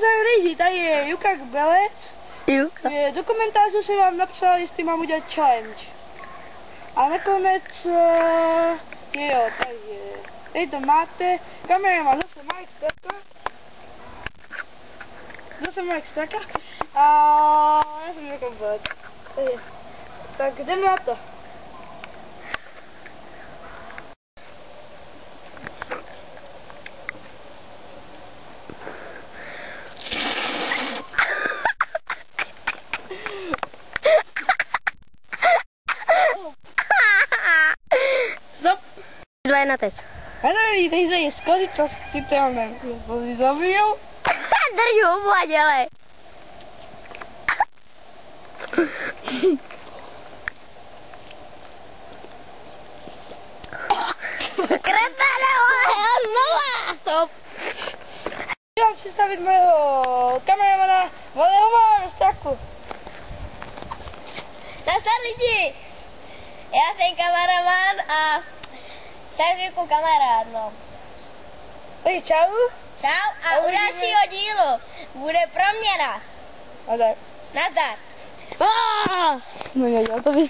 Lidi, tady je Juka Belec. Juka. Do komentářů jsem vám napsal, jestli mám udělat challenge. A nakonec, jo, tady to máte. Kamera má zase Mike Straka. A já jsem Juka Belec. Tak jdeme na to. Stop. 2-1 teď. Ale tady je skoro častitelné. Zabil. Drž hubu, dělej. Kretane, vole, znova. Stop. Chci vám představit mého kameramana Valehova Straku. Nazdar lidi. Já jsem kameraman a jsem jako kamarád, no. Takže čau. Čau a u dalšího dílu bude proměna. Nazdar. Nazdar. No, to bys